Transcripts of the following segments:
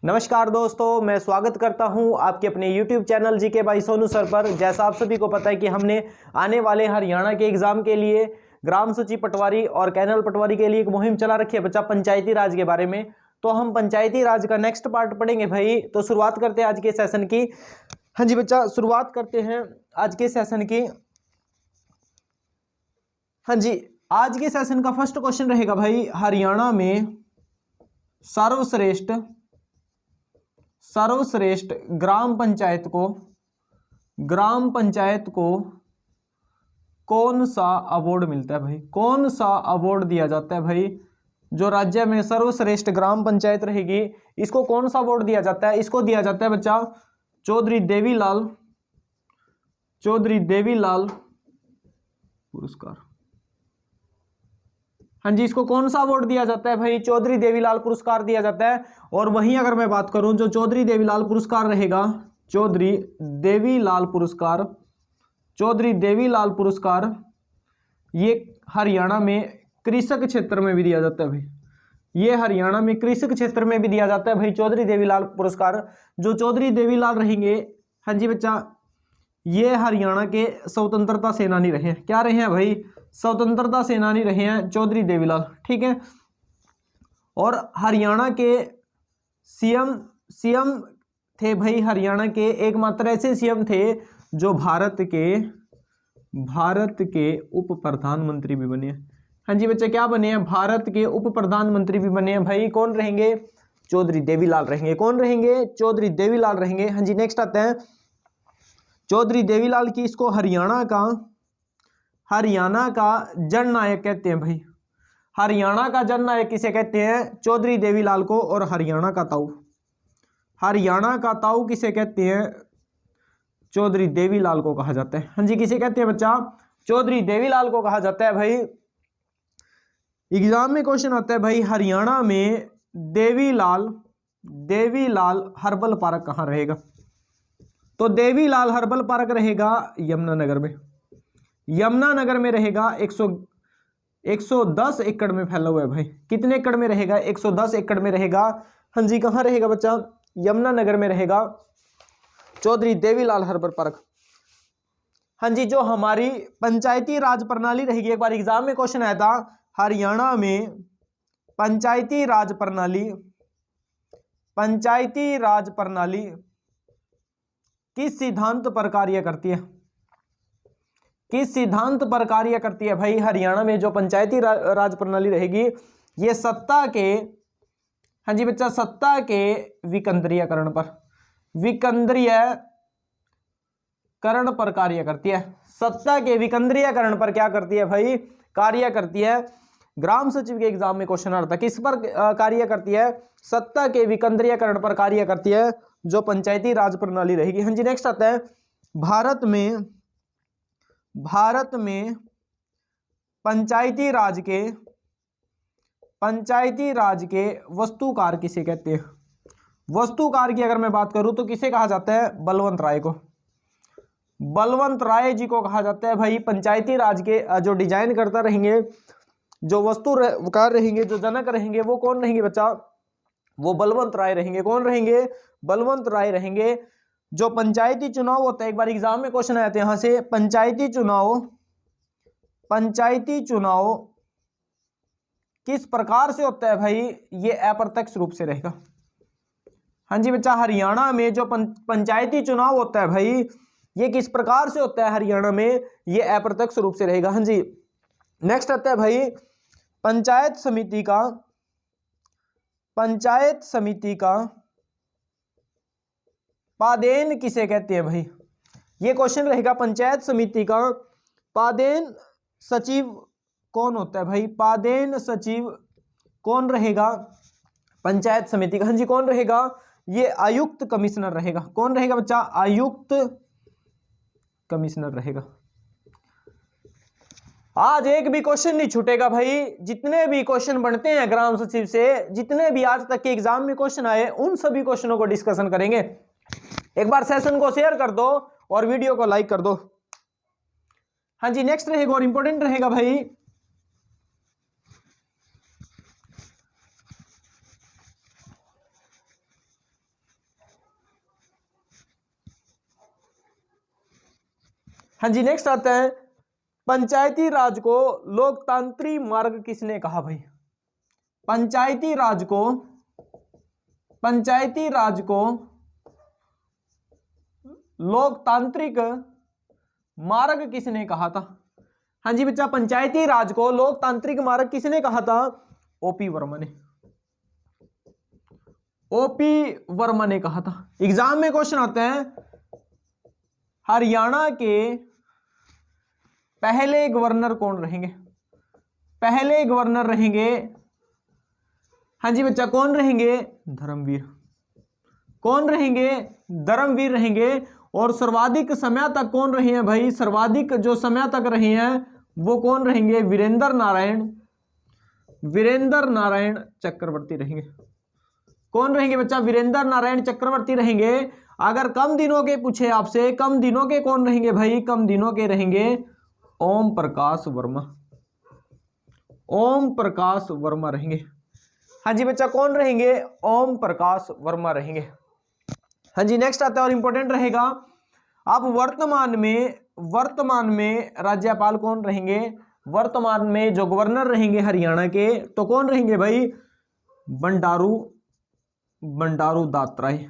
नमस्कार दोस्तों, मैं स्वागत करता हूं आपके अपने YouTube channel GK by Sonu sir पर। जैसा आप सभी को पता है कि हमने आने वाले हरियाणा के एग्जाम के लिए ग्राम सचिव पटवारी और कैनल पटवारी के लिए एक मुहिम चला रखी है बच्चा, पंचायती राज के बारे में। तो हम पंचायती राज का नेक्स्ट पार्ट पढ़ेंगे भाई। तो शुरुआत करते हैं आज के सेशन की। हाँ जी बच्चा, शुरुआत करते हैं आज के सेशन की। हाँ जी, आज के सेशन का फर्स्ट क्वेश्चन रहेगा भाई, हरियाणा में सर्वश्रेष्ठ ग्राम पंचायत को कौन सा अवार्ड मिलता है भाई? कौन सा अवार्ड दिया जाता है भाई? जो राज्य में सर्वश्रेष्ठ ग्राम पंचायत रहेगी, इसको कौन सा अवार्ड दिया जाता है? इसको दिया जाता है बच्चा चौधरी देवीलाल पुरस्कार। हाँ जी, इसको कौन सा अवार्ड दिया जाता है भाई? चौधरी देवीलाल पुरस्कार दिया जाता है। और वहीं अगर मैं बात करूं, जो चौधरी देवीलाल पुरस्कार रहेगा, चौधरी देवीलाल पुरस्कार ये हरियाणा में कृषक क्षेत्र में भी दिया जाता है भाई। ये हरियाणा में कृषक क्षेत्र में भी दिया जाता है भाई चौधरी देवीलाल पुरस्कार। जो चौधरी देवीलाल रहेंगे, हाँ जी बच्चा, ये हरियाणा के स्वतंत्रता सेनानी रहे हैं। क्या रहे हैं भाई? स्वतंत्रता सेनानी रहे हैं चौधरी देवीलाल, ठीक है। और हरियाणा के सीएम थे भाई। हरियाणा के एकमात्र ऐसे सीएम थे जो भारत के उप प्रधानमंत्री भी बने हैं। हाँ जी बच्चे, क्या बने हैं? भारत के उप प्रधानमंत्री भी बने हैं भाई। कौन रहेंगे? चौधरी देवीलाल रहेंगे। कौन रहेंगे? चौधरी देवीलाल रहेंगे। हाँ जी, नेक्स्ट आता है चौधरी देवीलाल की, इसको हरियाणा का जननायक कहते हैं भाई। हरियाणा का जननायक किसे कहते हैं? चौधरी देवीलाल को। और हरियाणा का ताऊ किसे कहते हैं? चौधरी देवीलाल को कहा जाता है। हाँ जी, किसे कहते हैं बच्चा? चौधरी देवीलाल को कहा जाता है भाई। एग्जाम में क्वेश्चन आता है भाई, हरियाणा में देवीलाल हर्बल पार्क कहाँ रहेगा? तो देवीलाल हर्बल पार्क रहेगा यमुनानगर में रहेगा। 110 एकड़ में फैला हुआ है भाई। कितने एकड़ में रहेगा? 110 एकड़ में रहेगा। हाँ जी, कहाँ रहेगा बच्चा? यमुनानगर में रहेगा चौधरी देवीलाल हर्बल पार्क। हाँ जी, जो हमारी पंचायती राज प्रणाली रहेगी, एक बार एग्जाम में क्वेश्चन आया था, हरियाणा में पंचायती राज प्रणाली किस सिद्धांत पर कार्य करती है? किस सिद्धांत पर कार्य करती है भाई? हरियाणा में जो पंचायती राज प्रणाली रहेगी, ये सत्ता के, हाँ जी बच्चा, सत्ता के विकेंद्रीयकरण पर कार्य करती है। सत्ता के विकेंद्रीयकरण पर क्या करती है भाई? कार्य करती है। ग्राम सचिव के एग्जाम में क्वेश्चन आता है, किस पर कार्य करती है? सत्ता के विकेंद्रीयकरण पर कार्य करती है जो पंचायती राज प्रणाली रहेगी। हाँ जी, नेक्स्ट आता है, भारत में पंचायती राज के वस्तुकार किसे कहते हैं? वस्तुकार की अगर मैं बात करूं तो किसे कहा जाता है? बलवंत राय जी को कहा जाता है भाई। पंचायती राज के जो डिजाइन करता रहेंगे, जो वस्तुकार रहेंगे, जो जनक रहेंगे, वो कौन रहेंगे बच्चा? वो बलवंत राय रहेंगे। कौन रहेंगे? बलवंत राय रहेंगे। जो पंचायती चुनाव होता है, एक बार एग्जाम में क्वेश्चन आए थे यहां से, पंचायती चुनाव किस प्रकार से होता है भाई? ये अप्रत्यक्ष रूप से रहेगा। हाँ जी बच्चा, हरियाणा में जो पंचायती चुनाव होता है भाई, ये किस प्रकार से होता है? हरियाणा में ये अप्रत्यक्ष रूप से रहेगा। हाँ जी, नेक्स्ट आता है भाई, पंचायत समिति का पादेन किसे कहते हैं भाई? ये क्वेश्चन रहेगा। पंचायत समिति का पादेन सचिव कौन होता है भाई? पादेन सचिव कौन रहेगा पंचायत समिति का? हाँ जी, कौन रहेगा? ये आयुक्त कमिश्नर रहेगा। कौन रहेगा बच्चा? आयुक्त कमिश्नर रहेगा। आज एक भी क्वेश्चन नहीं छूटेगा भाई। जितने भी क्वेश्चन बनते हैं ग्राम सचिव से, जितने भी आज तक के एग्जाम में क्वेश्चन आए, उन सभी क्वेश्चनों को डिस्कशन करेंगे। एक बार सेशन को शेयर कर दो और वीडियो को लाइक कर दो। हाँ जी, नेक्स्ट रहेगा और इंपॉर्टेंट रहेगा भाई, हाँ जी, नेक्स्ट आता है पंचायती राज को लोकतांत्रिक मार्ग किसने कहा भाई? पंचायती राज को लोकतांत्रिक मार्ग किसने कहा था? हाँ जी बच्चा, पंचायती राज को लोकतांत्रिक मार्ग किसने कहा था? ओपी वर्मा ने। ओपी वर्मा ने कहा था। एग्जाम में क्वेश्चन आते हैं हरियाणा के पहले गवर्नर कौन रहेंगे? पहले गवर्नर रहेंगे, हाँ जी बच्चा, कौन रहेंगे? धर्मवीर। कौन रहेंगे? धर्मवीर रहेंगे। और सर्वाधिक समय तक कौन रहे हैं भाई? सर्वाधिक जो समय तक रहे हैं वो कौन रहेंगे? वीरेंद्र नारायण चक्रवर्ती रहेंगे। कौन रहेंगे बच्चा? वीरेंद्र नारायण चक्रवर्ती रहेंगे। अगर कम दिनों के पूछे आपसे, कम दिनों के कौन रहेंगे भाई? कम दिनों के रहेंगे ओम प्रकाश वर्मा। ओम प्रकाश वर्मा रहेंगे। हाँ जी बच्चा, कौन रहेंगे? ओम प्रकाश वर्मा रहेंगे। हाँ जी, नेक्स्ट आता है और इंपॉर्टेंट रहेगा। अब वर्तमान में राज्यपाल कौन रहेंगे? वर्तमान में जो गवर्नर रहेंगे हरियाणा के, तो कौन रहेंगे भाई? बंडारू दत्तात्रेय।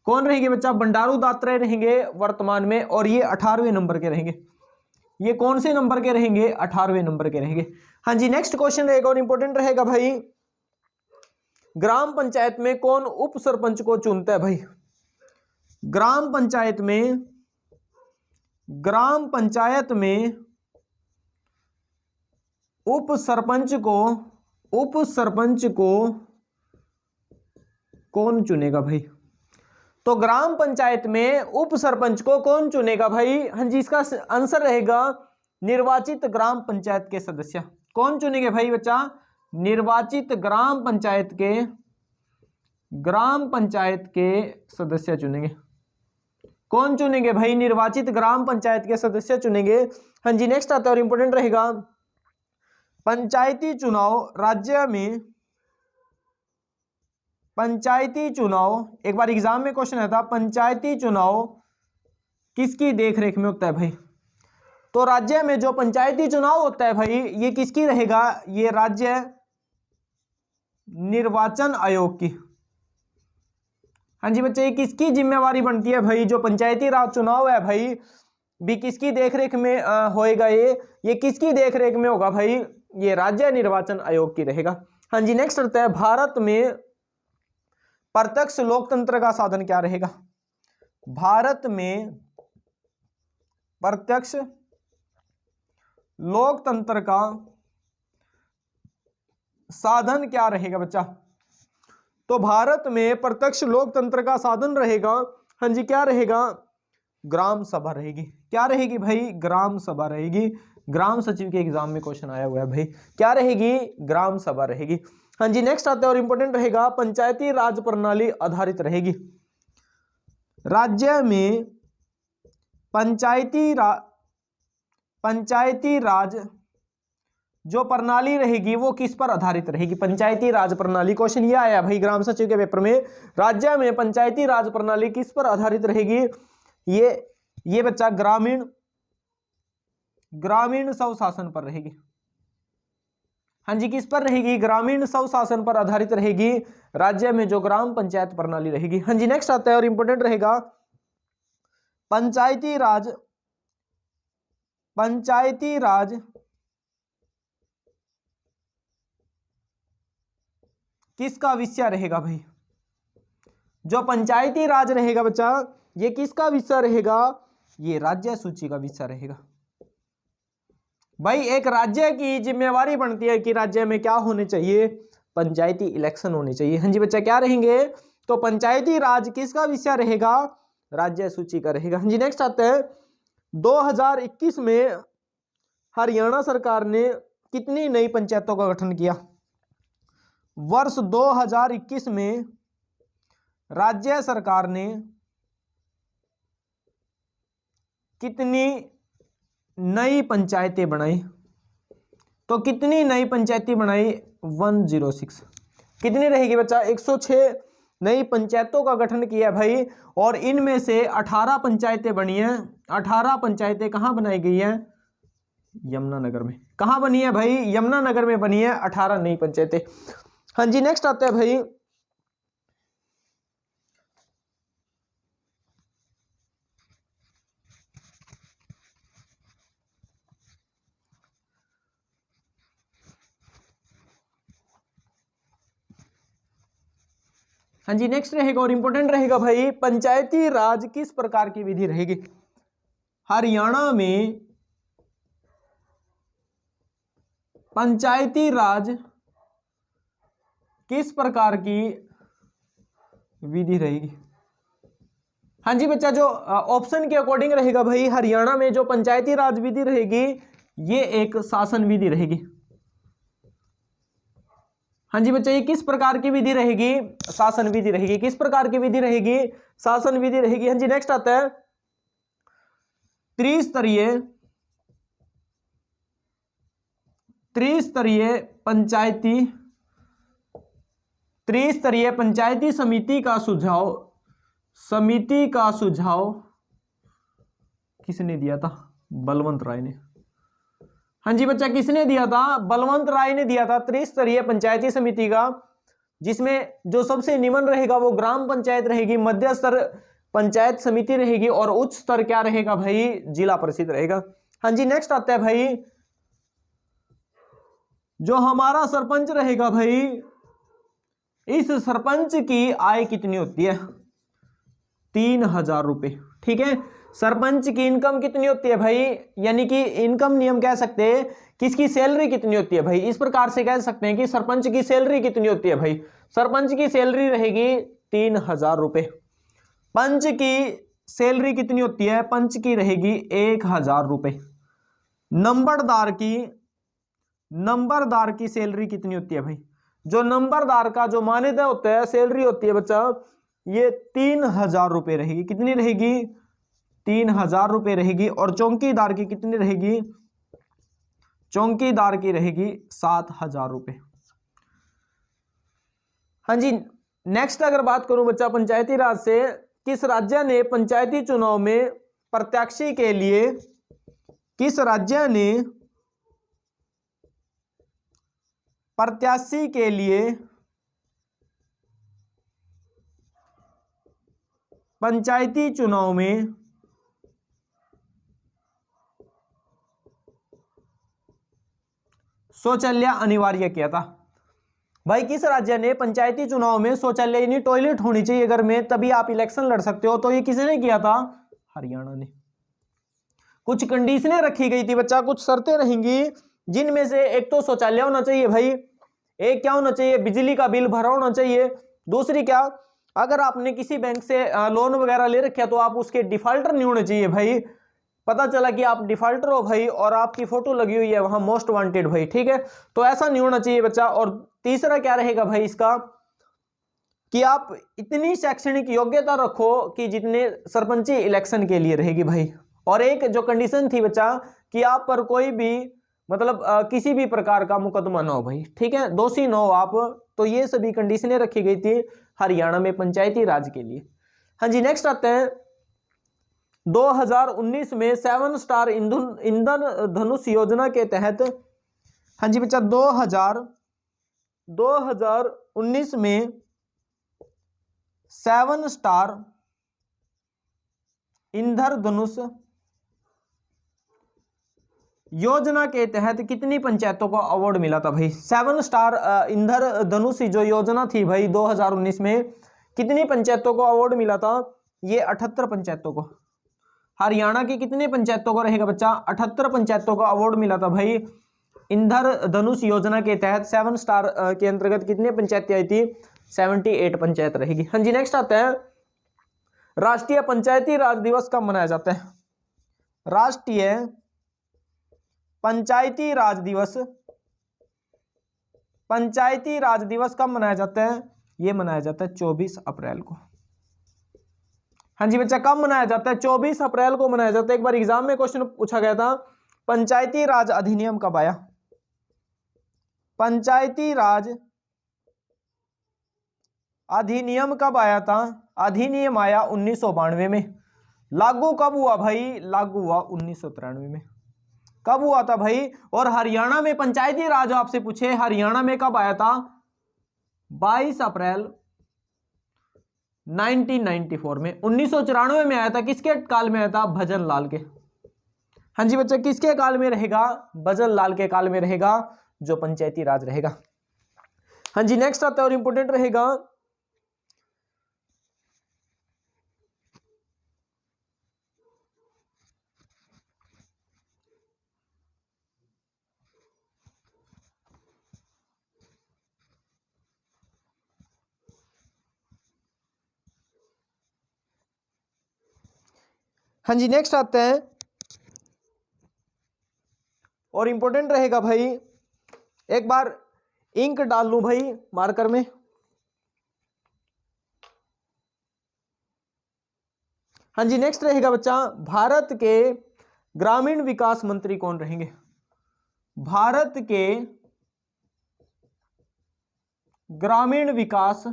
कौन रहेंगे बच्चा? बंडारू दत्तात्रेय रहेंगे वर्तमान में, और ये 18वें नंबर के रहेंगे। ये कौन से नंबर के रहेंगे? 18वें नंबर के रहेंगे। हाँ जी, नेक्स्ट क्वेश्चन रहेगा और इंपॉर्टेंट रहेगा भाई, ग्राम पंचायत में कौन उप सरपंच को चुनता है भाई? ग्राम पंचायत में उप सरपंच को कौन चुनेगा भाई? तो ग्राम पंचायत में उप सरपंच को कौन चुनेगा भाई? हाँ जी, इसका आंसर रहेगा निर्वाचित ग्राम पंचायत के सदस्य। कौन चुनेंगे भाई बच्चा? निर्वाचित ग्राम पंचायत के सदस्य चुनेंगे। कौन चुनेंगे भाई? निर्वाचित ग्राम पंचायत के सदस्य चुनेंगे। हाँ जी, नेक्स्ट आता है और इंपॉर्टेंट रहेगा, पंचायती चुनाव, एक बार एग्जाम में क्वेश्चन आया था, पंचायती चुनाव किसकी देखरेख में होता है भाई? तो राज्य में जो पंचायती चुनाव होता है भाई, ये किसकी रहेगा? ये राज्य निर्वाचन आयोग की। हाँ जी बच्चे, ये किसकी जिम्मेवारी बनती है भाई? जो पंचायती राज चुनाव है भाई, भी किसकी देखरेख में होएगा? ये किसकी देखरेख में होगा भाई? ये राज्य निर्वाचन आयोग की रहेगा। हाँ जी, नेक्स्ट आता है, भारत में प्रत्यक्ष लोकतंत्र का साधन क्या रहेगा? भारत में प्रत्यक्ष लोकतंत्र का साधन क्या रहेगा बच्चा? तो भारत में प्रत्यक्ष लोकतंत्र का साधन रहेगा, हाँ जी, क्या रहेगा? ग्राम सभा रहेगी। क्या रहेगी भाई? ग्राम सभा रहेगी। ग्राम सचिव के एग्जाम में क्वेश्चन आया हुआ है भाई, क्या रहेगी? ग्राम सभा रहेगी। हाँ जी, नेक्स्ट आता है और इंपॉर्टेंट रहेगा, पंचायती राज प्रणाली आधारित रहेगी। राज्य में पंचायती राज जो प्रणाली रहेगी वो किस पर आधारित रहेगी? पंचायती राज प्रणाली, क्वेश्चन ये आया भाई ग्राम सचिव के पेपर में, राज्य में पंचायती राज प्रणाली किस पर आधारित रहेगी? ये बच्चा ग्रामीण स्वशासन पर रहेगी। हाँ जी, किस पर रहेगी? ग्रामीण स्वशासन पर आधारित रहेगी राज्य में जो ग्राम पंचायत प्रणाली रहेगी। हाँ जी, नेक्स्ट आता है और इंपॉर्टेंट रहेगा, पंचायती राज किसका विषय रहेगा भाई? जो पंचायती राज रहेगा बच्चा, ये किसका विषय रहेगा? ये राज्य सूची का विषय रहेगा। भाई एक राज्य की जिम्मेवारी बनती है कि राज्य में क्या होने चाहिए? पंचायती इलेक्शन होने चाहिए। हाँ जी बच्चा, क्या रहेंगे? तो पंचायती राज किसका विषय रहेगा? राज्य सूची का रहेगा। हाँ जी, नेक्स्ट आता है, 2021 में हरियाणा सरकार ने कितनी नई पंचायतों का गठन किया? वर्ष 2021 में राज्य सरकार ने कितनी नई पंचायतें बनाई? तो कितनी नई पंचायतें बनाई? 106। कितनी रहेगी बच्चा? 106 नई पंचायतों का गठन किया भाई, और इनमें से 18 पंचायतें बनी हैं। 18 पंचायतें कहाँ बनाई गई हैं? यमुनानगर में। कहाँ बनी है भाई? यमुनानगर में बनी है 18 नई पंचायतें। हाँ जी, नेक्स्ट आता है भाई हाँ जी, नेक्स्ट रहेगा और इंपॉर्टेंट रहेगा भाई, पंचायती राज किस प्रकार की विधि रहेगी? हरियाणा में पंचायती राज किस प्रकार की विधि रहेगी? हाँ जी बच्चा, जो ऑप्शन के अकॉर्डिंग रहेगा भाई, हरियाणा में जो पंचायती राज विधि रहेगी ये एक शासन विधि रहेगी। हाँ जी बच्चा, ये किस प्रकार की विधि रहेगी? शासन विधि रहेगी। किस प्रकार की विधि रहेगी? शासन विधि रहेगी। हाँ जी, नेक्स्ट आता है त्रिस्तरीय पंचायती त्रिस्तरीय पंचायती समिति का सुझाव किसने दिया था? बलवंत राय ने। हाँ जी बच्चा, किसने दिया था? बलवंत राय ने दिया था त्रिस्तरीय पंचायती समिति का, जिसमें जो सबसे निम्न रहेगा वो ग्राम पंचायत रहेगी, मध्य स्तर पंचायत समिति रहेगी, और उच्च स्तर क्या रहेगा भाई? जिला परिषद रहेगा। हाँ जी, नेक्स्ट आता है भाई, जो हमारा सरपंच रहेगा भाई, इस सरपंच की आय कितनी होती है? 3,000 रुपए। ठीक है, सरपंच की इनकम कितनी होती है भाई? यानी कि इनकम नियम कह सकते हैं कि इसकी सैलरी कितनी होती है भाई? इस प्रकार से कह सकते हैं कि सरपंच की सैलरी कितनी होती है भाई? सरपंच की सैलरी रहेगी 3,000 रुपए। पंच की सैलरी कितनी होती है? पंच की रहेगी 1,000 रुपए। नंबरदार की सैलरी कितनी होती है भाई? जो नंबरदार का जो मानदेय होता है, सैलरी होती है बच्चा, ये 3,000 रुपए रहेगी। कितनी रहेगी? 3,000 रुपए रहेगी। और चौकीदार की कितनी रहेगी? चौकीदार की रहेगी 7,000 रुपए। हाँ जी, नेक्स्ट अगर बात करूं बच्चा पंचायती राज से, किस राज्य ने पंचायती चुनाव में प्रत्याशी के लिए पंचायती चुनाव में शौचालय अनिवार्य किया था? भाई, किस राज्य ने पंचायती चुनाव में शौचालय यानी टॉयलेट होनी चाहिए घर में तभी आप इलेक्शन लड़ सकते हो, तो ये किसने किया था? हरियाणा ने। कुछ कंडीशनें रखी गई थी बच्चा, कुछ शर्तें रहेंगी, जिनमें से एक तो शौचालय होना चाहिए भाई, एक क्या होना चाहिए? बिजली का बिल भरा होना चाहिए। दूसरी क्या, अगर आपने किसी बैंक से लोन वगैरह ले रखा तो आप उसके डिफॉल्टर नहीं होने चाहिए भाई। पता चला कि आप डिफॉल्टर हो भाई और आपकी फोटो लगी हुई है वहां मोस्ट वांटेड भाई, ठीक है, तो ऐसा नहीं होना चाहिए बच्चा। और तीसरा क्या रहेगा भाई इसका, कि आप इतनी शैक्षणिक योग्यता रखो कि जितने सरपंची इलेक्शन के लिए रहेगी भाई। और एक जो कंडीशन थी बच्चा, कि आप पर कोई भी मतलब किसी भी प्रकार का मुकदमा ना हो भाई, ठीक है, दोषी ना हो आप। तो ये सभी कंडीशनें रखी गई थी हरियाणा में पंचायती राज के लिए। हाँ जी, नेक्स्ट आते हैं 2019 में 7 स्टार ईंधन धनुष योजना के तहत। हाँ जी बच्चा, 2019 में 7 स्टार ईंधन धनुष योजना के तहत कितनी पंचायतों को अवार्ड मिला था भाई? 7 स्टार ईंधन धनुष जो योजना थी भाई 2019 में, कितनी पंचायतों को अवार्ड मिला था? ये 78 पंचायतों को। हरियाणा की कितने पंचायतों को रहेगा बच्चा? 78 पंचायतों को अवार्ड मिला था भाई ईंधन धनुष योजना के तहत। 7 स्टार के अंतर्गत कितनी पंचायतें आई थी? 78 पंचायत रहेगी। हाँ जी, नेक्स्ट आता है, राष्ट्रीय पंचायती राज दिवस कब मनाया जाता है? राष्ट्रीय पंचायती राज दिवस कब मनाया जाता है? यह मनाया जाता है 24 अप्रैल को। हाँ जी बच्चा, कब मनाया जाता है? 24 अप्रैल को मनाया जाता है। एक बार एग्जाम में क्वेश्चन पूछा गया था, पंचायती राज अधिनियम कब आया? पंचायती राज अधिनियम कब आया था? अधिनियम आया 1992 में। लागू कब हुआ भाई? लागू हुआ 1993 में। कब हुआ था भाई? और हरियाणा में पंचायती राज आपसे पूछे, हरियाणा में कब आया था? 22 अप्रैल 1994 में। 1994 में आया था। किसके काल में आया था? भजन लाल के। हाँ जी बच्चा, किसके काल में रहेगा? भजन लाल के काल में रहेगा जो पंचायती राज रहेगा। हाँ जी, नेक्स्ट आता है और इंपोर्टेंट रहेगा, हाँ जी नेक्स्ट आते हैं और इंपोर्टेंट रहेगा भाई, एक बार इंक डाल लूं भाई मार्कर में। हाँ जी, नेक्स्ट रहेगा बच्चा, भारत के ग्रामीण विकास मंत्री कौन रहेंगे? भारत के ग्रामीण विकास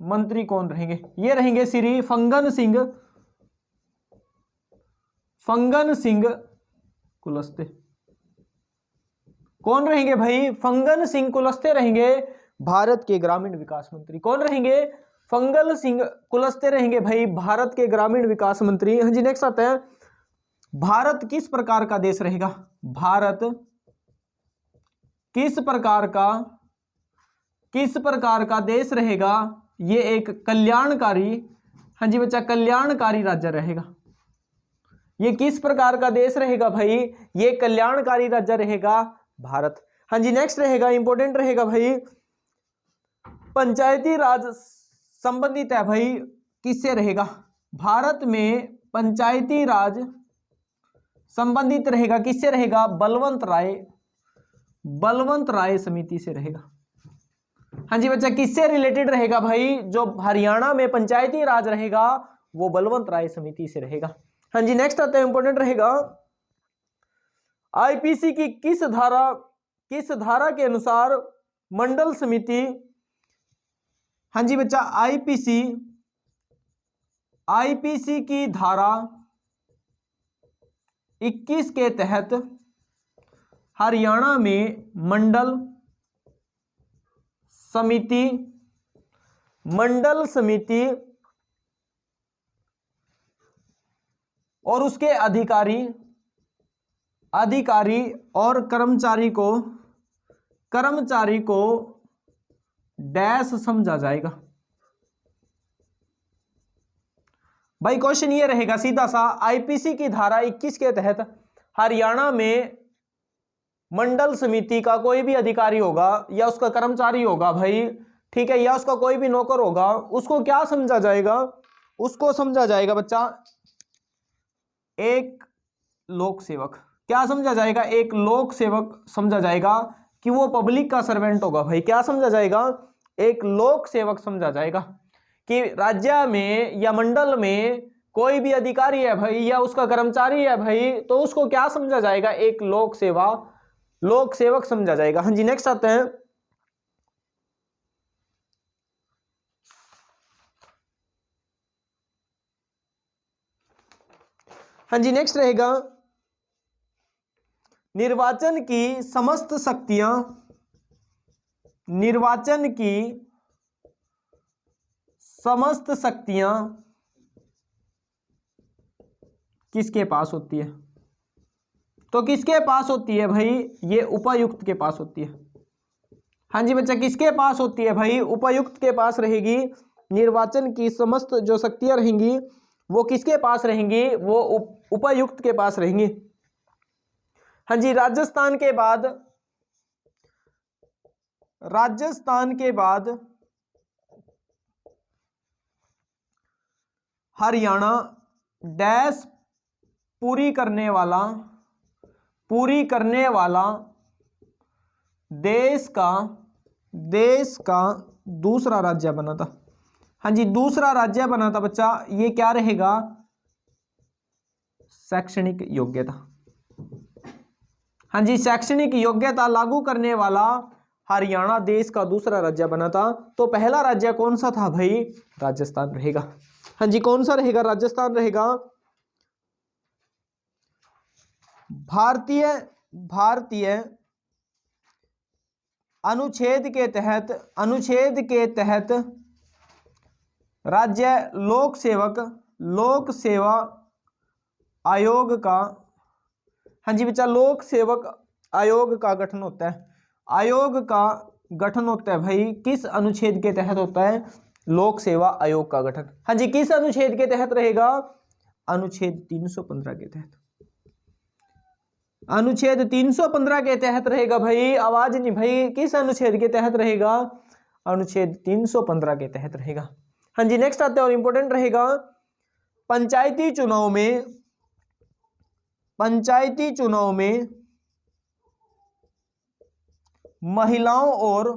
मंत्री कौन रहेंगे? ये रहेंगे श्री फंगन सिंह कुलस्ते। कौन रहेंगे भाई? फंगन सिंह कुलस्ते रहेंगे भारत के ग्रामीण विकास मंत्री। कौन रहेंगे? फंगन सिंह कुलस्ते रहेंगे भाई भारत के ग्रामीण विकास मंत्री। हाँ जी, नेक्स्ट आता है, भारत किस प्रकार का देश रहेगा? भारत किस प्रकार का देश रहेगा? ये एक कल्याणकारी, हाँ जी बच्चा, कल्याणकारी राज्य रहेगा। ये किस प्रकार का देश रहेगा भाई? ये कल्याणकारी राज्य रहेगा भारत। हाँ जी, नेक्स्ट रहेगा, इंपॉर्टेंट रहेगा भाई, पंचायती राज संबंधित है भाई किससे रहेगा? भारत में पंचायती राज संबंधित रहेगा किससे रहेगा? बलवंत राय समिति से रहेगा। हाँ जी बच्चा, किससे रिलेटेड रहेगा भाई? जो हरियाणा में पंचायती राज रहेगा वो बलवंत राय समिति से रहेगा। हाँ जी, नेक्स्ट आता है, इंपॉर्टेंट रहेगा, आईपीसी की किस धारा के अनुसार मंडल समिति, हाँ जी बच्चा, आईपीसी की धारा 21 के तहत हरियाणा में मंडल समिति और उसके अधिकारी और कर्मचारी को डैश समझा जाएगा। भाई क्वेश्चन ये रहेगा सीधा सा, आईपीसी की धारा 21 के तहत हरियाणा में मंडल समिति का कोई भी अधिकारी होगा या उसका कर्मचारी होगा भाई, ठीक है, या उसका कोई भी नौकर होगा, उसको क्या समझा जाएगा? उसको समझा जाएगा बच्चा एक लोक सेवक। क्या समझा जाएगा? एक लोक सेवक समझा जाएगा कि वो पब्लिक का सर्वेंट होगा भाई। क्या समझा जाएगा? एक लोक सेवक समझा जाएगा कि राज्य में या मंडल में कोई भी अधिकारी है भाई या उसका कर्मचारी है भाई, तो उसको क्या समझा जाएगा? एक लोक सेवक समझा जाएगा। हाँ जी, नेक्स्ट आते हैं, हाँ जी नेक्स्ट रहेगा, निर्वाचन की समस्त शक्तियां किसके पास होती है? तो किसके पास होती है भाई? ये उपायुक्त के पास होती है। हाँ जी बच्चा, किसके पास होती है भाई? उपायुक्त के पास रहेगी। निर्वाचन की समस्त जो शक्तियां रहेंगी वो किसके पास रहेंगी? वो उपायुक्त के पास रहेंगी। हाँ जी, राजस्थान के बाद हरियाणा डैश पूरी करने वाला देश का दूसरा राज्य बना था। हाँ जी, दूसरा राज्य बना था बच्चा। ये क्या रहेगा? शैक्षणिक योग्यता। हाँ जी, शैक्षणिक योग्यता लागू करने वाला हरियाणा देश का दूसरा राज्य बना था। तो पहला राज्य कौन सा था भाई? राजस्थान रहेगा। हाँ जी, कौन सा रहेगा? राजस्थान रहेगा। भारतीय अनुच्छेद के तहत राज्य लोक सेवा आयोग का, हाँ जी बच्चा, लोक सेवक आयोग का गठन होता है। आयोग का गठन होता है भाई किस अनुच्छेद के तहत होता है? लोक सेवा आयोग का गठन। हाँ जी, किस अनुच्छेद के तहत रहेगा? अनुच्छेद 315 के तहत। अनुच्छेद 315 के तहत रहेगा भाई। आवाज नहीं भाई, किस अनुच्छेद के तहत रहेगा? अनुच्छेद 315 के तहत रहेगा। हाँ जी, नेक्स्ट आते हैं और इंपॉर्टेंट रहेगा, पंचायती चुनाव में महिलाओं और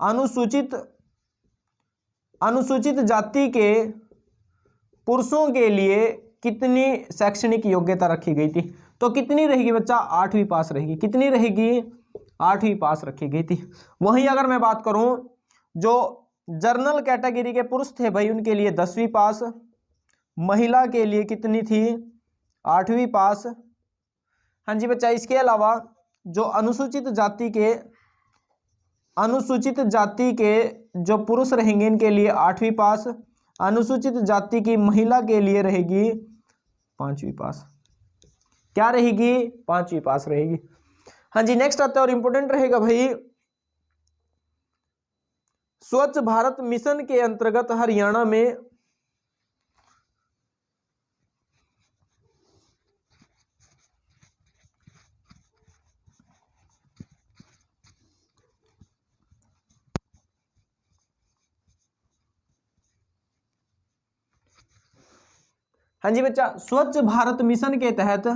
अनुसूचित जाति के पुरुषों के लिए कितनी शैक्षणिक योग्यता रखी गई थी? तो कितनी रहेगी बच्चा? 8वीं पास रहेगी। कितनी रहेगी? 8वीं पास रखी गई थी। वहीं अगर मैं बात करूं, जो जर्नल कैटेगरी के पुरुष थे भाई, उनके लिए 10वीं पास। महिला के लिए कितनी थी? 8वीं पास। हाँ जी बच्चा, इसके अलावा जो अनुसूचित जाति के जो पुरुष रहेंगे, इनके लिए 8वीं पास। अनुसूचित जाति की महिला के लिए रहेगी 5वीं पास। क्या रहेगी? 5वीं पास रहेगी। हाँ जी, नेक्स्ट आता है और इंपॉर्टेंट रहेगा भाई, स्वच्छ भारत मिशन के अंतर्गत हरियाणा में हाँ जी बच्चा, स्वच्छ भारत मिशन के तहत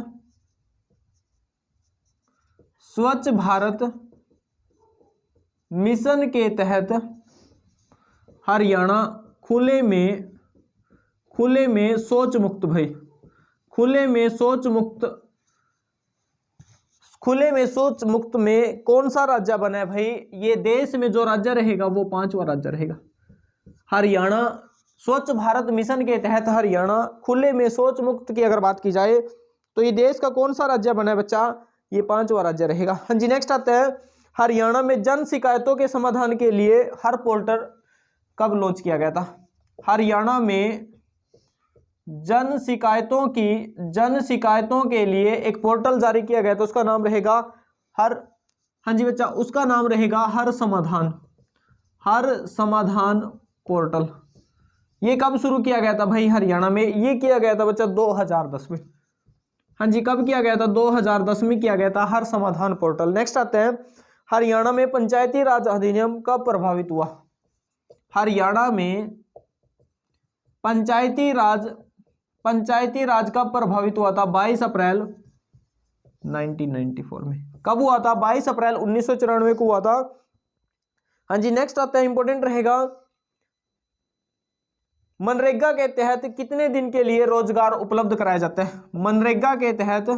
हरियाणा खुले में शौच मुक्त भाई, खुले में शौच मुक्त में कौन सा राज्य बना है भाई? ये देश में जो राज्य रहेगा वो 5वां राज्य रहेगा। हरियाणा स्वच्छ भारत मिशन के तहत हरियाणा खुले में शौच मुक्त की अगर बात की जाए तो ये देश का कौन सा राज्य बना है बच्चा? ये 5वां राज्य रहेगा। हाँ जी, नेक्स्ट आता है, हरियाणा में जन शिकायतों के समाधान के लिए हर पोर्टल कब लॉन्च किया गया था? हरियाणा में जन शिकायतों के लिए एक पोर्टल जारी किया गया था, उसका नाम रहेगा हाँ जी बच्चा, उसका नाम रहेगा हर समाधान पोर्टल। ये कब शुरू किया गया था भाई? हरियाणा में ये किया गया था बच्चा 2010 में। हाँ जी, कब किया गया था? 2010 में किया गया था हर समाधान पोर्टल। नेक्स्ट आते हैं, हरियाणा में पंचायती राज अधिनियम कब प्रभावित हुआ? हरियाणा में पंचायती राज कब प्रभावित हुआ था? 22 अप्रैल 1994 में। कब हुआ था? 22 अप्रैल 1994 को हुआ था। हाँ जी, नेक्स्ट आता है, इंपॉर्टेंट रहेगा, मनरेगा के तहत कितने दिन के लिए रोजगार उपलब्ध कराया जाता है? मनरेगा के तहत,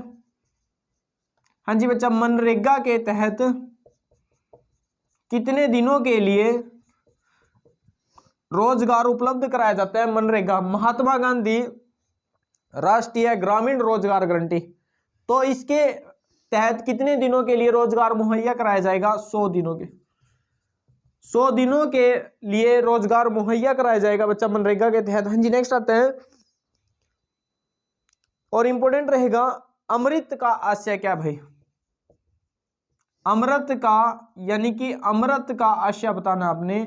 हाँ जी बच्चा, मनरेगा के तहत कितने दिनों के लिए रोजगार उपलब्ध कराया जाता है? मनरेगा, महात्मा गांधी राष्ट्रीय ग्रामीण रोजगार गारंटी, तो इसके तहत कितने दिनों के लिए रोजगार मुहैया कराया जाएगा? 100 दिनों के। 100 दिनों के लिए रोजगार मुहैया कराया जाएगा बच्चा मनरेगा के तहत। हाँ जी, नेक्स्ट आते हैं और इंपॉर्टेंट रहेगा, अमृत का आशय क्या भाई? अमृत का, यानी कि अमृत का आशय बताना आपने,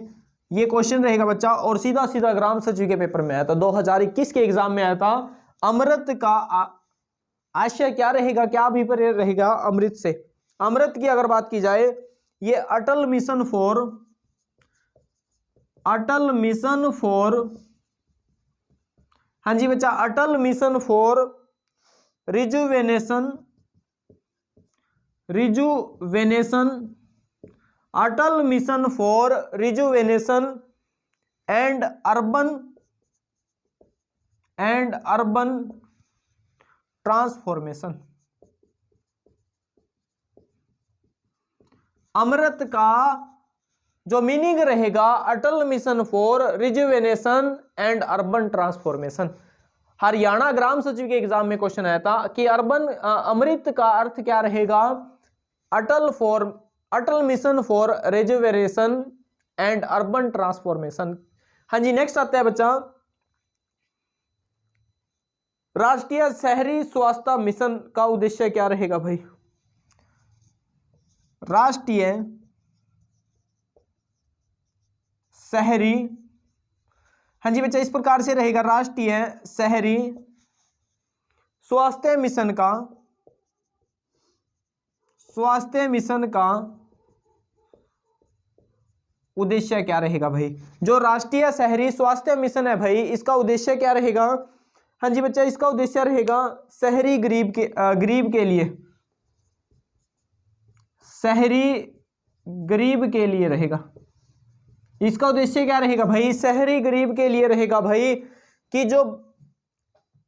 ये क्वेश्चन रहेगा बच्चा, और सीधा सीधा ग्राम सचिव के पेपर में आया था, 2021 के एग्जाम में आया था। अमृत का आशय क्या रहेगा, क्या अभिप्राय रहेगा अमृत से? अमृत की अगर बात की जाए, ये अटल मिशन फॉर, हाँ जी बच्चा, Atal mission for rejuvenation, Atal mission for rejuvenation and urban transformation. Amrut का जो मीनिंग रहेगा Atal mission for rejuvenation and urban transformation. Haryana ग्राम सचिव के एग्जाम में क्वेश्चन आया था कि अमृत का अर्थ क्या रहेगा? Atal mission for rejuvenation and urban transformation. हाँ जी, नेक्स्ट आता है बच्चा, राष्ट्रीय शहरी स्वास्थ्य मिशन का उद्देश्य क्या रहेगा भाई? राष्ट्रीय शहरी, हाँ जी बच्चा, इस प्रकार से रहेगा, राष्ट्रीय शहरी स्वास्थ्य मिशन का उद्देश्य क्या रहेगा भाई? जो राष्ट्रीय शहरी स्वास्थ्य मिशन है भाई, इसका उद्देश्य क्या रहेगा? हाँ जी बच्चा, इसका उद्देश्य रहेगा शहरी गरीब के लिए, शहरी गरीब के लिए रहेगा। इसका उद्देश्य क्या रहेगा भाई? शहरी गरीब के लिए रहेगा भाई, कि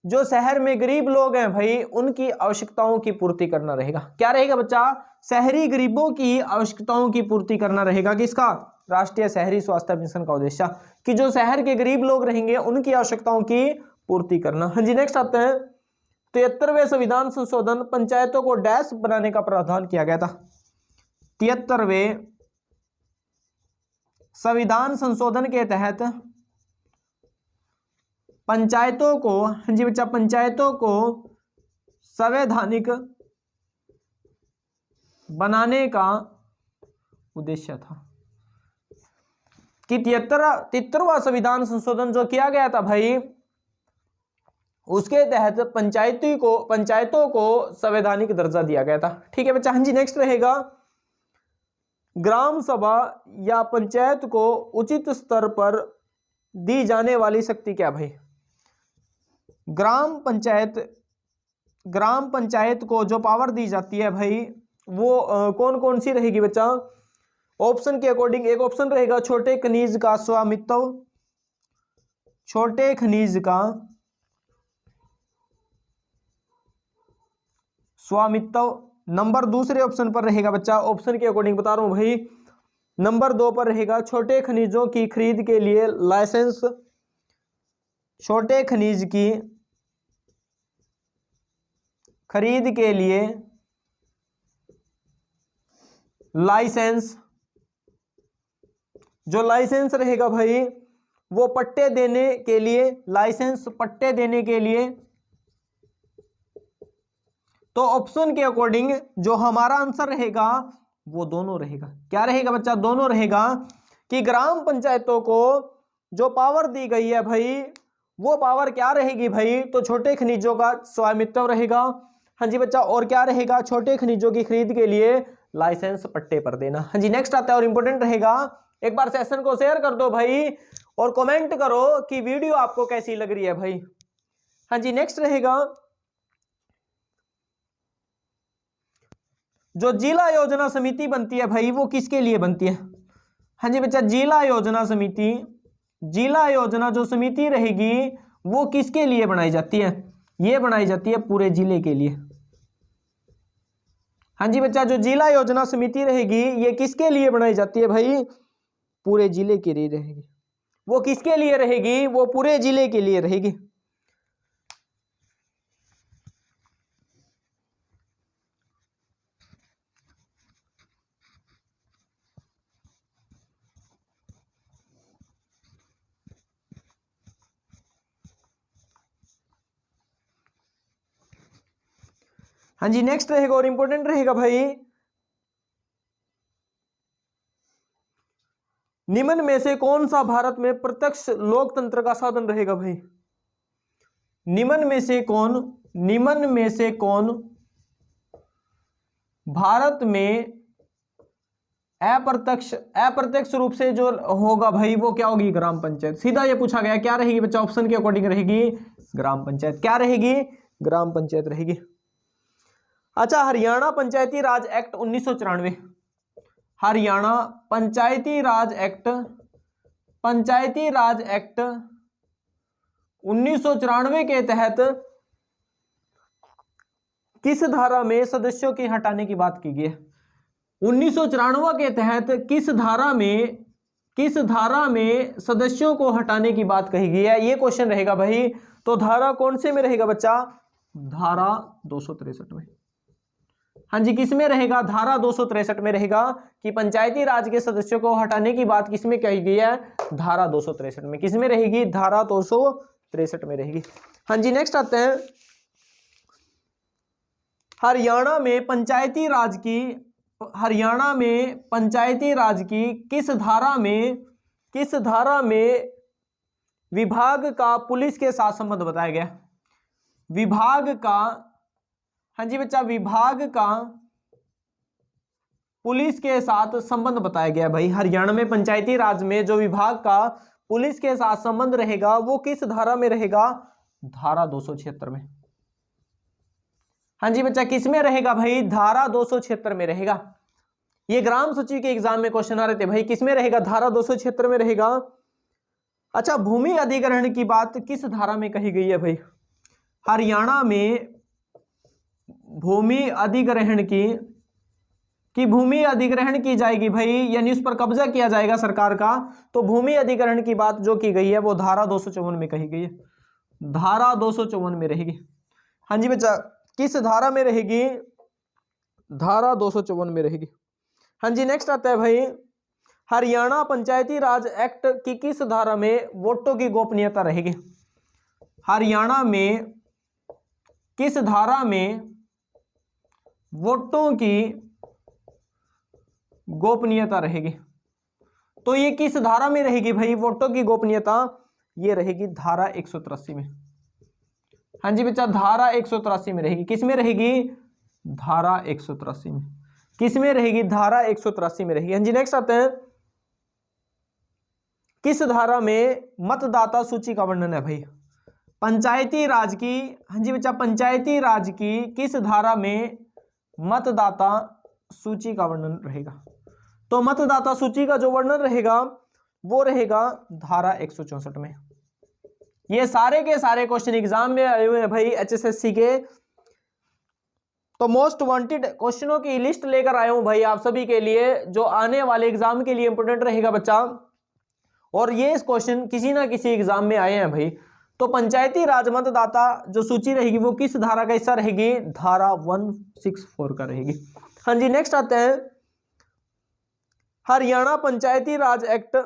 जो शहर में गरीब लोग हैं भाई, उनकी आवश्यकताओं की पूर्ति करना रहेगा। क्या रहेगा बच्चा? शहरी गरीबों की आवश्यकताओं की पूर्ति करना रहेगा। किसका? राष्ट्रीय शहरी स्वास्थ्य मिशन का उद्देश्य, कि जो शहर के गरीब लोग रहेंगे उनकी आवश्यकताओं की पूर्ति करना। हाँ जी, नेक्स्ट आते हैं, 73वें संविधान संशोधन पंचायतों को डैश बनाने का प्रावधान किया गया था। 73वें संविधान संशोधन के तहत पंचायतों को, हाँ जी बच्चा, पंचायतों को संवैधानिक बनाने का उद्देश्य था। कि 73वां संविधान संशोधन जो किया गया था भाई, उसके तहत पंचायतों को संवैधानिक दर्जा दिया गया था। ठीक है बच्चा। हाँ जी, नेक्स्ट रहेगा, ग्राम सभा या पंचायत को उचित स्तर पर दी जाने वाली शक्ति क्या भाई? ग्राम पंचायत को जो पावर दी जाती है भाई, वो कौन कौन सी रहेगी बच्चा? ऑप्शन के अकॉर्डिंग एक ऑप्शन रहेगा छोटे खनिज का स्वामित्व, छोटे खनिज का स्वामित्व। नंबर दूसरे ऑप्शन पर रहेगा बच्चा, ऑप्शन के अकॉर्डिंग बता रहा हूं भाई, नंबर 2 पर रहेगा छोटे खनिजों की खरीद के लिए लाइसेंस, छोटे खनिज की खरीद के लिए लाइसेंस। जो लाइसेंस रहेगा भाई, वो पट्टे देने के लिए, लाइसेंस पट्टे देने के लिए। तो ऑप्शन के अकॉर्डिंग जो हमारा आंसर रहेगा वो दोनों रहेगा। क्या रहेगा बच्चा? दोनों रहेगा, कि ग्राम पंचायतों को जो पावर दी गई है भाई, वो पावर क्या रहेगी भाई? तो छोटे खनिजों का स्वामित्व रहेगा। हाँ जी बच्चा, और क्या रहेगा? छोटे खनिजों की खरीद के लिए लाइसेंस पट्टे पर देना। हाँ जी, नेक्स्ट आता है और इंपॉर्टेंट रहेगा, एक बार सेशन को शेयर कर दो भाई और कमेंट करो कि वीडियो आपको कैसी लग रही है भाई। हाँ जी, नेक्स्ट रहेगा, जो जिला योजना समिति बनती है भाई, वो किसके लिए बनती है? हाँ जी बच्चा, जिला योजना जो समिति रहेगी, वो किसके लिए बनाई जाती है? ये बनाई जाती है पूरे जिले के लिए। हाँ जी बच्चा, जो जिला योजना समिति रहेगी, ये किसके लिए बनाई जाती है भाई? पूरे जिले के लिए रहेगी। वो किसके लिए रहेगी? वो पूरे जिले के लिए रहेगी। हाँ जी, नेक्स्ट रहेगा और इंपॉर्टेंट रहेगा भाई, निम्न में से कौन सा भारत में प्रत्यक्ष लोकतंत्र का साधन रहेगा भाई? निम्न में से कौन भारत में अप्रत्यक्ष रूप से जो होगा भाई, वो क्या होगी? ग्राम पंचायत। सीधा ये पूछा गया, क्या रहेगी बच्चा? ऑप्शन के अकॉर्डिंग रहेगी ग्राम पंचायत। क्या रहेगी? ग्राम पंचायत रहेगी। अच्छा, हरियाणा पंचायती राज एक्ट 1994, हरियाणा पंचायती राज एक्ट 1994 के तहत किस धारा में सदस्यों के हटाने की बात की गई है? 1994 के तहत किस धारा में सदस्यों को हटाने की बात कही गई है, ये क्वेश्चन रहेगा भाई। तो धारा कौन से में रहेगा बच्चा, धारा 263 में। हाँ जी, किस में रहेगा, धारा 263 में रहेगा कि पंचायती राज के सदस्यों को हटाने की बात किस में कही गई है, धारा 263 में। किस में रहेगी, धारा 263 में रहेगी। हाँ जी, नेक्स्ट आते हैं, हरियाणा में पंचायती राज की किस धारा में विभाग का पुलिस के साथ संबंध बताया गया, विभाग का, हाँ जी बच्चा, विभाग का पुलिस के साथ संबंध बताया गया भाई। हरियाणा में पंचायती राज में जो विभाग का पुलिस के साथ संबंध रहेगा वो किस धारा में रहेगा, धारा 276 में। हाँ जी बच्चा, किस में रहेगा भाई, धारा 276 में रहेगा। ये ग्राम सचिव के एग्जाम में क्वेश्चन आ रहे थे भाई, किस में रहेगा, धारा 276 में रहेगा। अच्छा, भूमि अधिग्रहण की बात किस धारा में कही गई है भाई, हरियाणा में भूमि अधिग्रहण की जाएगी भाई, यानी उस पर कब्जा किया जाएगा सरकार का। तो भूमि अधिग्रहण की बात जो की गई है वो धारा 254 में कही गई है, धारा 254 में रहेगी। हाँ जी बच्चा, किस धारा में रहेगी, धारा 254 में रहेगी। हाँ जी, नेक्स्ट आता है भाई, हरियाणा पंचायती राज एक्ट की किस धारा में वोटों की गोपनीयता रहेगी, हरियाणा में किस धारा में वोटों की गोपनीयता रहेगी। तो ये किस धारा में रहेगी भाई, वोटों की गोपनीयता, ये रहेगी धारा 183 में। हाँ जी बच्चा, धारा 183 में रहेगी। किस में रहेगी, धारा 183 में। किस में रहेगी, धारा 183 में रहेगी। हाँ जी, नेक्स्ट आते हैं, किस धारा में मतदाता सूची का वर्णन है भाई, पंचायती राज की, हाँ जी बच्चा, पंचायती राज की किस धारा में मतदाता सूची का वर्णन रहेगा। तो मतदाता सूची का जो वर्णन रहेगा वो रहेगा धारा 164 में। ये सारे के सारे क्वेश्चन एग्जाम में आए हुए हैं भाई एचएसएससी के। तो मोस्ट वांटेड क्वेश्चनों की लिस्ट लेकर आया हूं भाई आप सभी के लिए, जो आने वाले एग्जाम के लिए इंपोर्टेंट रहेगा बच्चा। और ये क्वेश्चन किसी ना किसी एग्जाम में आए हैं भाई। तो पंचायती राज मतदाता जो सूची रहेगी वो किस धारा का हिस्सा रहेगी, धारा 164 का रहेगी। हाँ जी, नेक्स्ट आते हैं, हरियाणा पंचायती राज एक्ट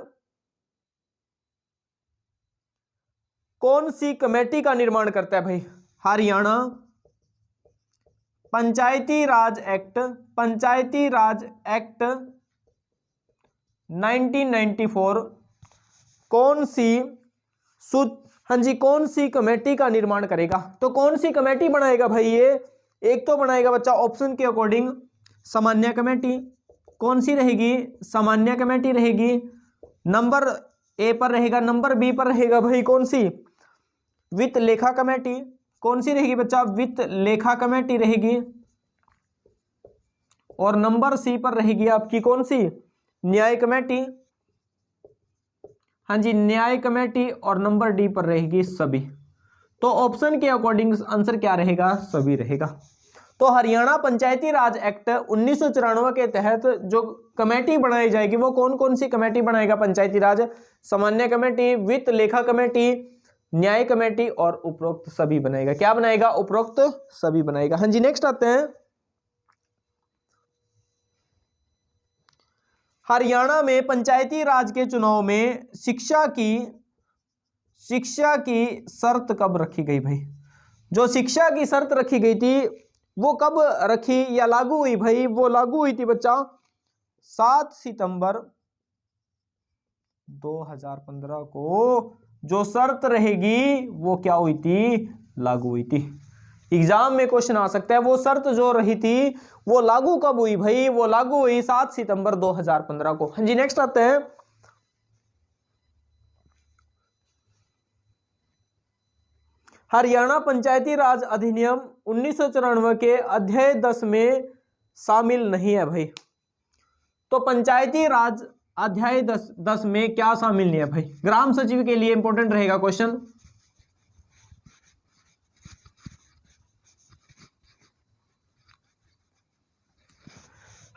कौन सी कमेटी का निर्माण करता है भाई, हरियाणा पंचायती राज एक्ट 1994 कौन सी कमेटी का निर्माण करेगा। तो कौन सी कमेटी बनाएगा भाई, ये एक तो बनाएगा बच्चा ऑप्शन के अकॉर्डिंग सामान्य कमेटी। कौन सी रहेगी, सामान्य कमेटी रहेगी। नंबर ए पर रहेगा, नंबर बी पर रहेगा भाई कौन सी, वित्त लेखा कमेटी। कौन सी रहेगी बच्चा, वित्त लेखा कमेटी रहेगी। और नंबर सी पर रहेगी आपकी कौन सी, न्याय कमेटी। हाँ जी, न्याय कमेटी। और नंबर डी पर रहेगी सभी। तो ऑप्शन के अकॉर्डिंग आंसर क्या रहेगा, सभी रहेगा। तो हरियाणा पंचायती राज एक्ट 1994 के तहत जो कमेटी बनाई जाएगी वो कौन कौन सी कमेटी बनाएगा पंचायती राज, सामान्य कमेटी, वित्त लेखा कमेटी, न्याय कमेटी और उपरोक्त सभी बनाएगा। क्या बनाएगा, उपरोक्त सभी बनाएगा। हाँ जी, नेक्स्ट आते हैं, हरियाणा में पंचायती राज के चुनाव में शिक्षा की शर्त कब रखी गई भाई। जो शिक्षा की शर्त रखी गई थी वो कब रखी या लागू हुई भाई, वो लागू हुई थी बच्चा 7 सितंबर 2015 को। जो शर्त रहेगी वो क्या हुई थी, लागू हुई थी। एग्जाम में क्वेश्चन आ सकता है वो शर्त जो रही थी वो लागू कब हुई भाई, वो लागू हुई 7 सितंबर 2015 को। हाँ जी, नेक्स्ट आते हैं, हरियाणा पंचायती राज अधिनियम 1994 के अध्याय 10 में शामिल नहीं है भाई। तो पंचायती राज अध्याय 10 में क्या शामिल नहीं है भाई, ग्राम सचिव के लिए इंपॉर्टेंट रहेगा क्वेश्चन।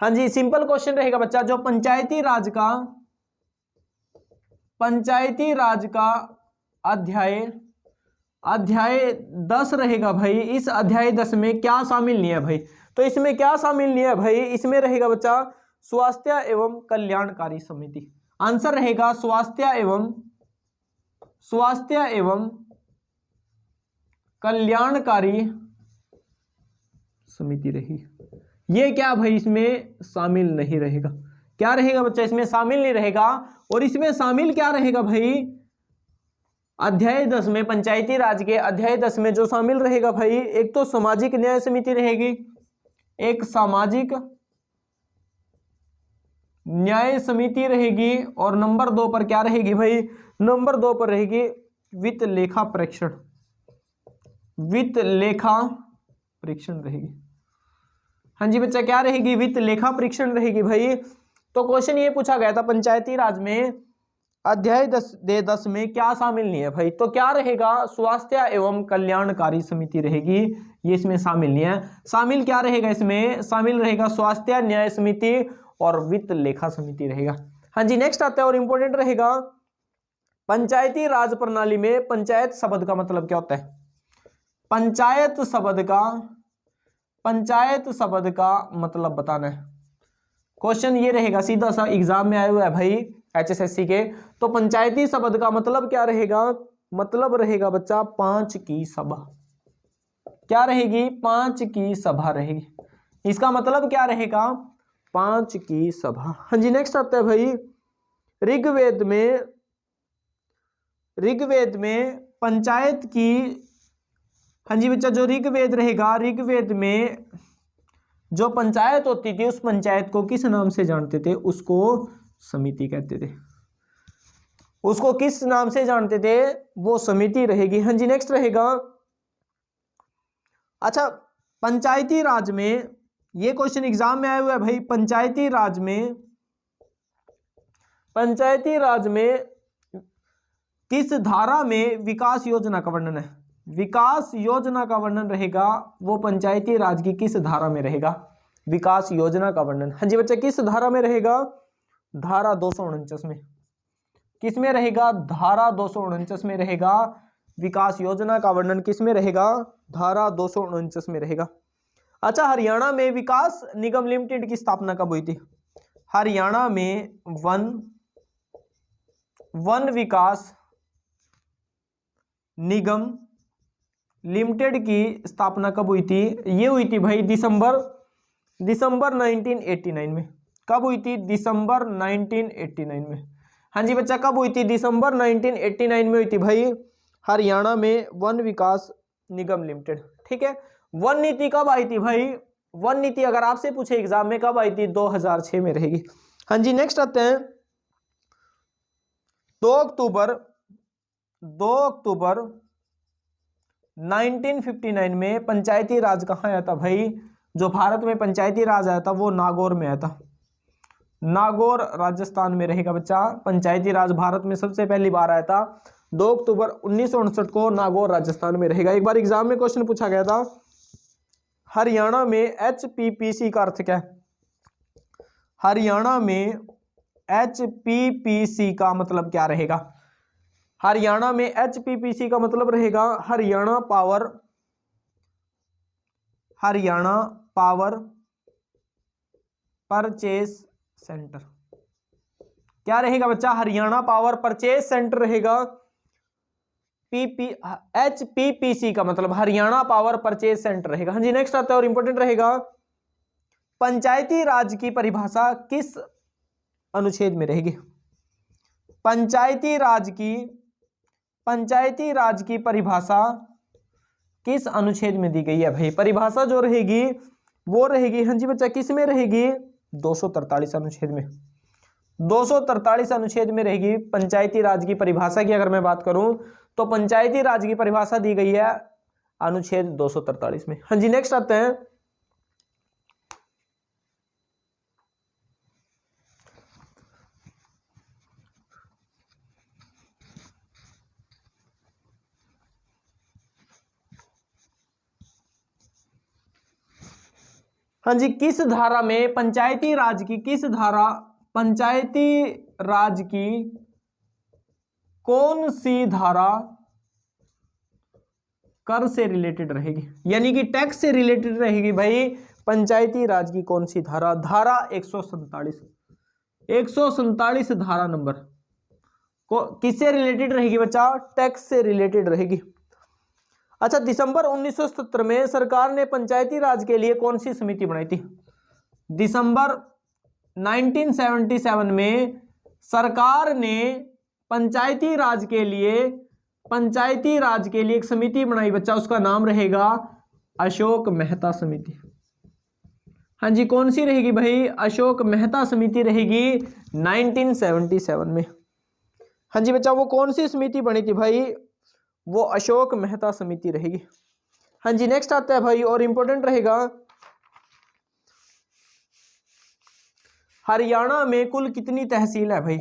हाँ जी, सिंपल क्वेश्चन रहेगा बच्चा। जो पंचायती राज का अध्याय 10 रहेगा भाई। इस अध्याय 10 में क्या शामिल नहीं है भाई? तो इसमें क्या शामिल नहीं है भाई? इसमें रहेगा बच्चा स्वास्थ्य एवं कल्याणकारी समिति। आंसर रहेगा स्वास्थ्य एवं कल्याणकारी समिति रही। ये क्या भाई इसमें शामिल नहीं रहेगा? क्या रहेगा बच्चा? इसमें शामिल नहीं रहेगा। और इसमें शामिल क्या रहेगा भाई? अध्याय 10 में, पंचायती राज के अध्याय 10 में जो शामिल रहेगा भाई, एक तो सामाजिक न्याय समिति रहेगी, एक सामाजिक न्याय समिति रहेगी, और नंबर 2 पर क्या रहेगी भाई? नंबर 2 पर रहेगी वित्त लेखा परीक्षण रहेगी। हाँ जी बच्चा, क्या रहेगी? वित्त लेखा परीक्षण रहेगी भाई। तो क्वेश्चन ये पूछा गया था पंचायती राज में अध्याय 10 में क्या शामिल नहीं है भाई? तो क्या रहेगा? स्वास्थ्य एवं कल्याणकारी समिति रहेगी। ये इसमें शामिल नहीं है। शामिल क्या रहेगा इसमें? शामिल रहेगा स्वास्थ्य न्याय समिति और वित्त लेखा समिति रहेगा। हाँ जी, नेक्स्ट आता है और इंपॉर्टेंट रहेगा, पंचायती राज प्रणाली में पंचायत शब्द का मतलब क्या होता है? पंचायत शब्द का मतलब बताना है। क्वेश्चन ये रहेगा, सीधा सा एग्जाम में आया हुआ है भाई HSSC के। तो पंचायती शब्द का मतलब क्या रहेगा? मतलब रहेगा बच्चा 5 की सभा। क्या रहेगी? 5 की सभा रहेगी। इसका मतलब क्या रहेगा? 5 की सभा। हाँ जी, नेक्स्ट आता है भाई, ऋग्वेद में पंचायत की, हाँ जी बच्चा, जो ऋग्वेद रहेगा, ऋग्वेद में जो पंचायत होती थी उस पंचायत को किस नाम से जानते थे? उसको समिति कहते थे। उसको किस नाम से जानते थे? वो समिति रहेगी। हाँ जी, नेक्स्ट रहेगा, अच्छा पंचायती राज में, ये क्वेश्चन एग्जाम में आया हुआ है भाई, पंचायती राज में किस धारा में विकास योजना का वर्णन है? विकास योजना का वर्णन रहेगा, वो पंचायती राज की किस धारा में रहेगा? विकास योजना का वर्णन। हाँ जी बच्चा, किस धारा में रहेगा? धारा 249 में। किस में रहेगा? धारा 249 में रहेगा। विकास योजना का वर्णन किस में रहेगा? धारा 249 में रहेगा। अच्छा, हरियाणा में विकास निगम लिमिटेड की स्थापना कब हुई थी? हरियाणा में वन विकास निगम लिमिटेड की स्थापना कब हुई थी? ये हुई थी भाई दिसंबर 1989 में। कब हुई थी? दिसंबर 1989 में। हाँ जी बच्चा, कब हुई थी? दिसंबर 1989 में हुई थी भाई, हरियाणा में वन विकास निगम लिमिटेड। ठीक है। वन नीति कब आई थी भाई? वन नीति अगर आपसे पूछे एग्जाम में कब आई थी? 2006 में रहेगी। हाँ जी, नेक्स्ट आते हैं, 2 अक्टूबर 1959 में पंचायती राज कहाँ आया था भाई? जो भारत में पंचायती राज आया था वो नागौर में आया था। नागौर राजस्थान में रहेगा बच्चा। पंचायती राज भारत में सबसे पहली बार आया था 2 अक्टूबर 1959 को, नागौर राजस्थान में रहेगा। एक बार एग्जाम में क्वेश्चन पूछा गया था, हरियाणा में HPPC का अर्थ क्या है? हरियाणा में HPPC का मतलब क्या रहेगा? हरियाणा में HPPC का मतलब रहेगा हरियाणा पावर परचेस सेंटर। क्या रहेगा बच्चा? हरियाणा पावर परचेस सेंटर रहेगा। HPPC का मतलब हरियाणा पावर परचेस सेंटर रहेगा। हाँ जी, नेक्स्ट आता है और इंपॉर्टेंट रहेगा, पंचायती राज की परिभाषा किस अनुच्छेद में रहेगी? पंचायती राज की परिभाषा किस अनुच्छेद में दी गई है भाई? परिभाषा जो रहेगी वो रहेगी, हाँ जी बच्चा, किस में रहेगी? 243 अनुच्छेद में। 243 अनुच्छेद में रहेगी पंचायती राज की परिभाषा की। अगर मैं बात करूं तो पंचायती राज की परिभाषा दी गई है अनुच्छेद 243 में। हाँ जी, नेक्स्ट आते हैं, हाँ जी, किस धारा में पंचायती राज की कौन सी धारा कर से रिलेटेड रहेगी, यानी कि टैक्स से रिलेटेड रहेगी भाई। पंचायती राज की कौन सी धारा? धारा 147 धारा नंबर को किससे रिलेटेड रहेगी बच्चा? टैक्स से रिलेटेड रहेगी। अच्छा, दिसंबर 1977 में सरकार ने पंचायती राज के लिए कौन सी समिति बनाई थी? दिसंबर 1977 में सरकार ने पंचायती राज के लिए एक समिति बनाई बच्चा, उसका नाम रहेगा अशोक मेहता समिति। हाँ जी, कौन सी रहेगी भाई? अशोक मेहता समिति रहेगी 1977 में। हाँ जी बच्चा, वो कौन सी समिति बनी थी भाई? वो अशोक मेहता समिति रहेगी। हाँ जी, नेक्स्ट आता है भाई और इंपॉर्टेंट रहेगा, हरियाणा में कुल कितनी तहसील है भाई?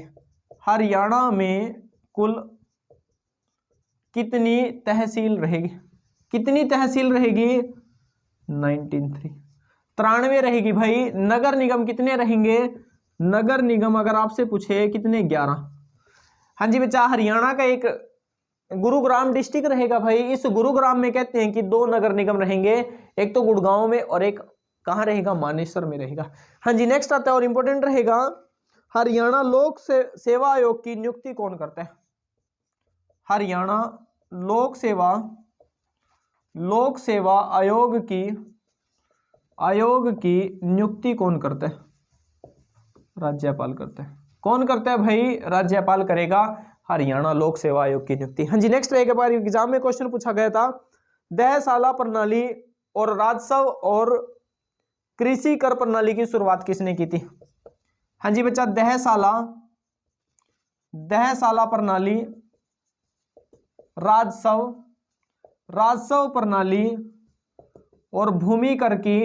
हरियाणा में कुल कितनी तहसील रहेगी? कितनी तहसील रहेगी? 93 रहेगी भाई। नगर निगम कितने रहेंगे? नगर निगम अगर आपसे पूछे कितने? 11। हाँ जी बच्चा, हरियाणा का एक गुरुग्राम डिस्ट्रिक्ट रहेगा भाई। इस गुरुग्राम में कहते हैं कि 2 नगर निगम रहेंगे, एक तो गुड़गांव में और एक कहाँ रहेगा? मानेसर में रहेगा। हाँ जी, नेक्स्ट आता है और इंपॉर्टेंट रहेगा, हरियाणा लोक सेवा आयोग की नियुक्ति कौन करता है? हरियाणा लोक सेवा आयोग की नियुक्ति कौन करता है? राज्यपाल करता है। कौन करता है भाई? राज्यपाल करेगा हरियाणा लोक सेवा आयोग की नियुक्ति। हाँ जी, नेक्स्ट एक बार एग्जाम में क्वेश्चन पूछा गया था, दहसाला प्रणाली और राजस्व और कृषि कर प्रणाली की शुरुआत किसने की थी? हाँ जी बच्चा, दहसाला प्रणाली, राजस्व प्रणाली और भूमि कर की